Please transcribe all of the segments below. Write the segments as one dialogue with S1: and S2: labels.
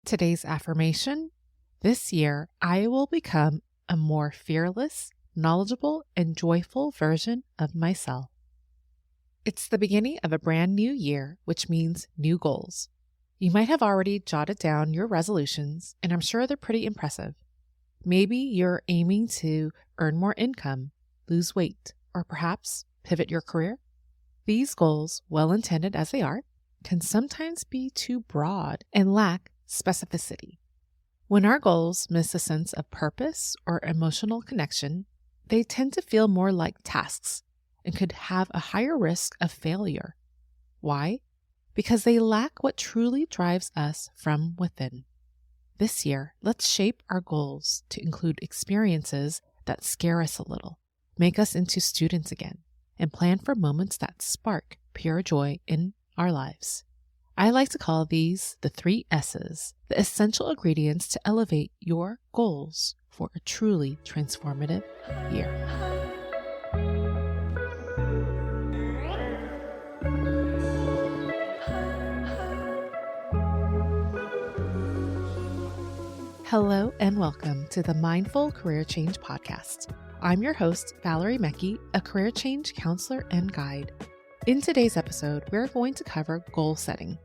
S1: Today's affirmation: this year I will become a more fearless, knowledgeable, and joyful version of myself. It's the beginning of a brand new year, which means new goals. You might have already jotted down your resolutions, and I'm sure they're pretty impressive. Maybe you're aiming to earn more income, lose weight, or perhaps pivot your career. These goals, well intended as they are, can sometimes be too broad and lack specificity. When our goals miss a sense of purpose or emotional connection, they tend to feel more like tasks and could have a higher risk of failure. Why? Because they lack what truly drives us from within. This year, let's shape our goals to include experiences that scare us a little, make us into students again, and plan for moments that spark pure joy in our lives. I like to call these the 3 S's, the essential ingredients to elevate your goals for a truly transformative year. Hello and welcome to the Mindful Career Change Podcast. I'm your host, Valerie Mekki, a career change counselor and guide. In today's episode, we're going to cover goal setting.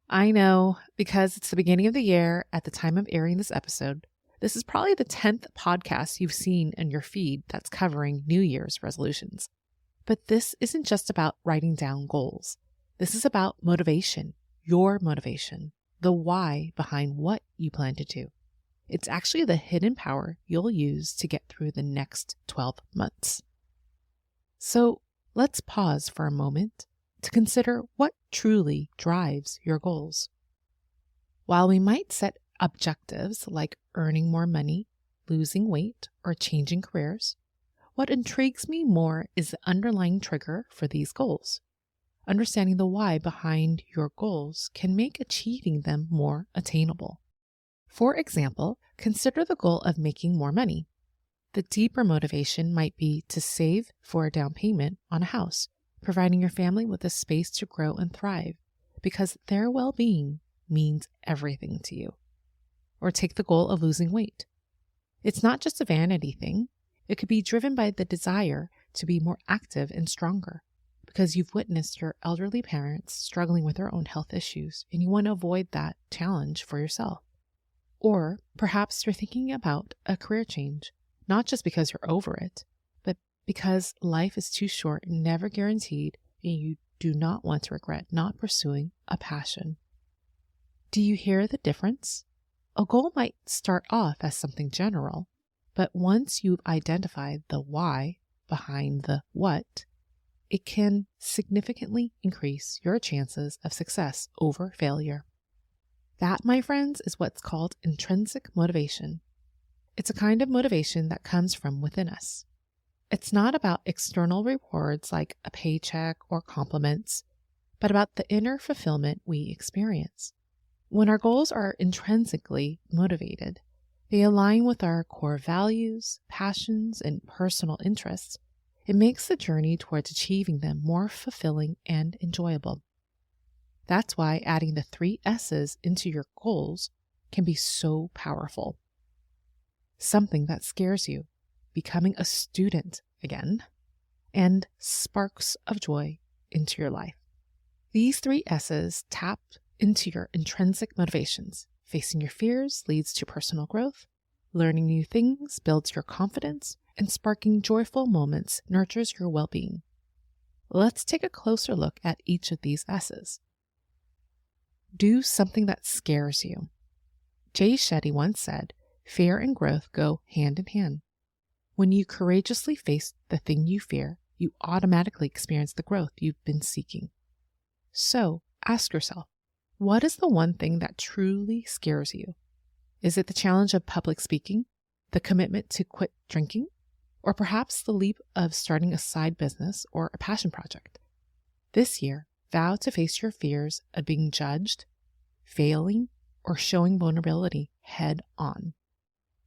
S1: I know, because it's the beginning of the year at the time of airing this episode, this is probably the 10th podcast you've seen in your feed that's covering New Year's resolutions. But this isn't just about writing down goals. This is about motivation, your motivation, the why behind what you plan to do. It's actually the hidden power you'll use to get through the next 12 months. So let's pause for a moment to consider what truly drives your goals. While we might set objectives like earning more money, losing weight, or changing careers, what intrigues me more is the underlying trigger for these goals. Understanding the why behind your goals can make achieving them more attainable. For example, consider the goal of making more money. The deeper motivation might be to save for a down payment on a house, providing your family with a space to grow and thrive, because their well-being means everything to you. Or take the goal of losing weight. It's not just a vanity thing. It could be driven by the desire to be more active and stronger, because you've witnessed your elderly parents struggling with their own health issues, and you want to avoid that challenge for yourself. Or perhaps you're thinking about a career change, not just because you're over it, but because life is too short and never guaranteed, and you do not want to regret not pursuing a passion. Do you hear the difference? A goal might start off as something general, but once you've identified the why behind the what, it can significantly increase your chances of success over failure. That, my friends, is what's called intrinsic motivation. It's a kind of motivation that comes from within us. It's not about external rewards like a paycheck or compliments, but about the inner fulfillment we experience. When our goals are intrinsically motivated, they align with our core values, passions, and personal interests. It makes the journey towards achieving them more fulfilling and enjoyable. That's why adding the 3 S's into your goals can be so powerful. Something that scares you, becoming a student again, and sparks of joy into your life. These 3 S's tap into your intrinsic motivations. Facing your fears leads to personal growth, learning new things builds your confidence, and sparking joyful moments nurtures your well-being. Let's take a closer look at each of these S's. Do something that scares you. Jay Shetty once said, "Fear and growth go hand in hand." When you courageously face the thing you fear, you automatically experience the growth you've been seeking. So ask yourself, what is the one thing that truly scares you? Is it the challenge of public speaking, the commitment to quit drinking, or perhaps the leap of starting a side business or a passion project? This year, vow to face your fears of being judged, failing, or showing vulnerability head on.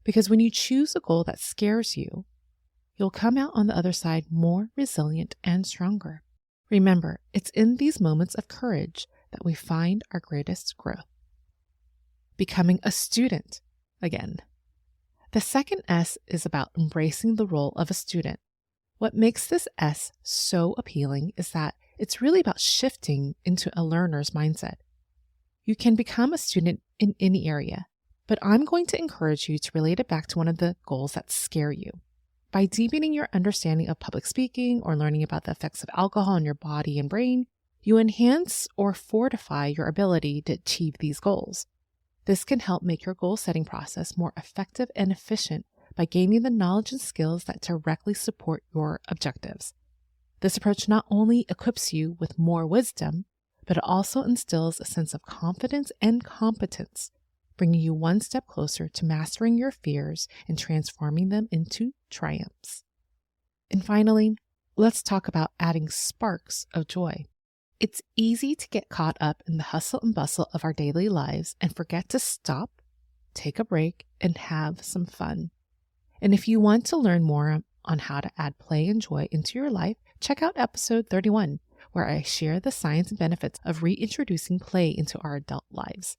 S1: Because when you choose a goal that scares you, you'll come out on the other side more resilient and stronger. Remember, it's in these moments of courage that we find our greatest growth. becoming a student again. The second S is about embracing the role of a student. What makes this S so appealing is that it's really about shifting into a learner's mindset. You can become a student in any area, but I'm going to encourage you to relate it back to one of the goals that scare you. By deepening your understanding of public speaking or learning about the effects of alcohol on your body and brain, you enhance or fortify your ability to achieve these goals. This can help make your goal-setting process more effective and efficient by gaining the knowledge and skills that directly support your objectives. This approach not only equips you with more wisdom, but it also instills a sense of confidence and competence, bringing you one step closer to mastering your fears and transforming them into triumphs. And finally, let's talk about adding sparks of joy. It's easy to get caught up in the hustle and bustle of our daily lives and forget to stop, take a break, and have some fun. And if you want to learn more on how to add play and joy into your life, check out episode 31, where I share the science and benefits of reintroducing play into our adult lives.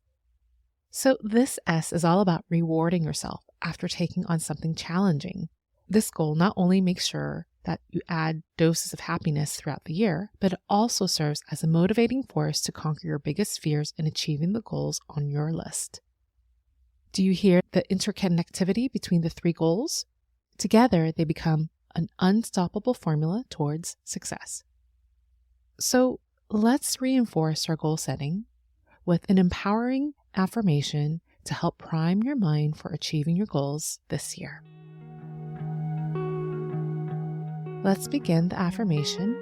S1: So this S is all about rewarding yourself after taking on something challenging. This goal not only makes sure that you add doses of happiness throughout the year, but it also serves as a motivating force to conquer your biggest fears in achieving the goals on your list. Do you hear the interconnectivity between the three goals? Together, they become an unstoppable formula towards success. So let's reinforce our goal setting with an empowering affirmation to help prime your mind for achieving your goals this year. Let's begin the affirmation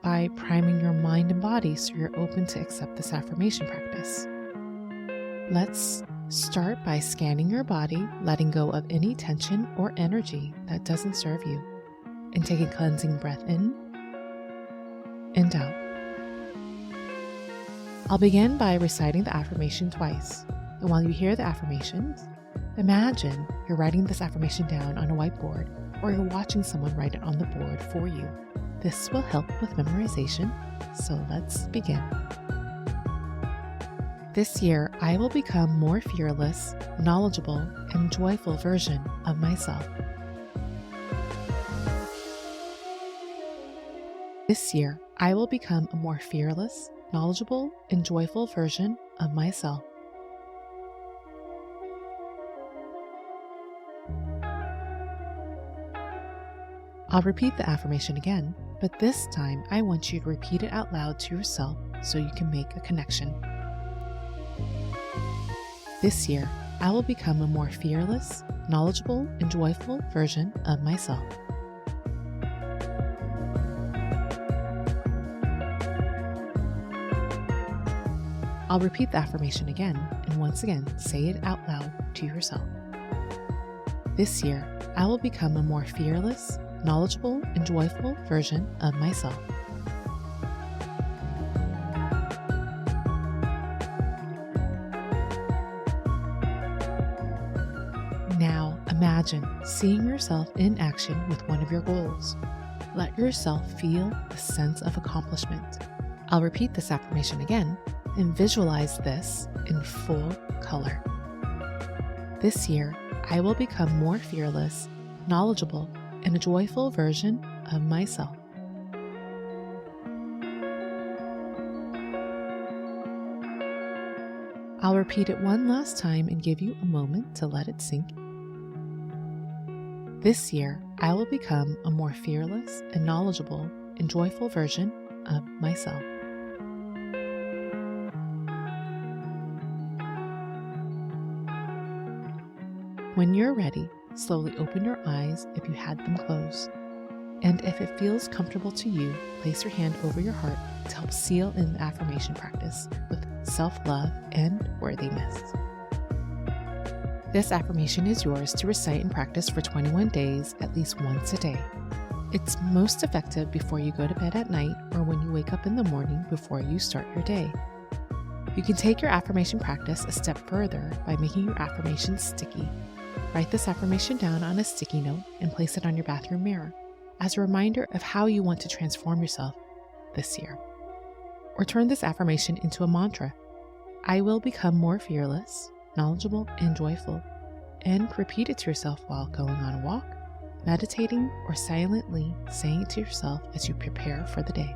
S1: by priming your mind and body so you're open to accept this affirmation practice. Let's start by scanning your body, letting go of any tension or energy that doesn't serve you, and take a cleansing breath in and out. I'll begin by reciting the affirmation twice, and while you hear the affirmations, imagine you're writing this affirmation down on a whiteboard, or you're watching someone write it on the board for you. This will help with memorization, so let's begin. This year, I will become more fearless, knowledgeable, and joyful version of myself. This year, I will become a more fearless, knowledgeable, and joyful version of myself. I'll repeat the affirmation again, but this time I want you to repeat it out loud to yourself so you can make a connection. This year, I will become a more fearless, knowledgeable, and joyful version of myself. I'll repeat the affirmation again, and once again, say it out loud to yourself. This year, I will become a more fearless, knowledgeable, and joyful version of myself. Now, imagine seeing yourself in action with one of your goals. Let yourself feel the sense of accomplishment. I'll repeat this affirmation again and visualize this in full color. This year, I will become more fearless, knowledgeable, and a joyful version of myself. I'll repeat it one last time and give you a moment to let it sink. This year, I will become a more fearless and knowledgeable and joyful version of myself. When you're ready, slowly open your eyes if you had them closed. And if it feels comfortable to you, place your hand over your heart to help seal in the affirmation practice with self-love and worthiness. This affirmation is yours to recite and practice for 21 days, at least once a day. It's most effective before you go to bed at night or when you wake up in the morning before you start your day. You can take your affirmation practice a step further by making your affirmations sticky. Write this affirmation down on a sticky note and place it on your bathroom mirror as a reminder of how you want to transform yourself this year. Or turn this affirmation into a mantra. I will become more fearless, knowledgeable, and joyful. And repeat it to yourself while going on a walk, meditating, or silently saying it to yourself as you prepare for the day.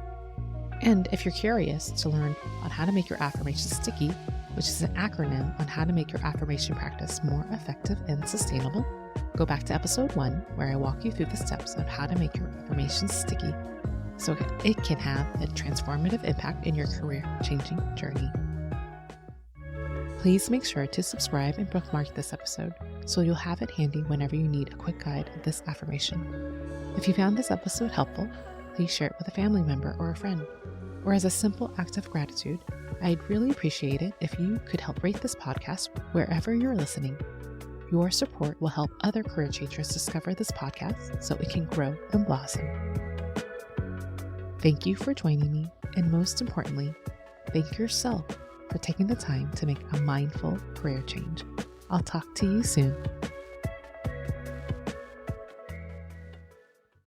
S1: And if you're curious to learn on how to make your affirmations sticky, which is an acronym on how to make your affirmation practice more effective and sustainable, go back to episode 1 where I walk you through the steps of how to make your affirmations sticky so it can have a transformative impact in your career-changing journey. Please make sure to subscribe and bookmark this episode so you'll have it handy whenever you need a quick guide of this affirmation. If you found this episode helpful, please share it with a family member or a friend. Or as a simple act of gratitude, I'd really appreciate it if you could help rate this podcast wherever you're listening. Your support will help other career changers discover this podcast so it can grow and blossom. Thank you for joining me, and most importantly, thank yourself for taking the time to make a mindful career change. I'll talk to you soon.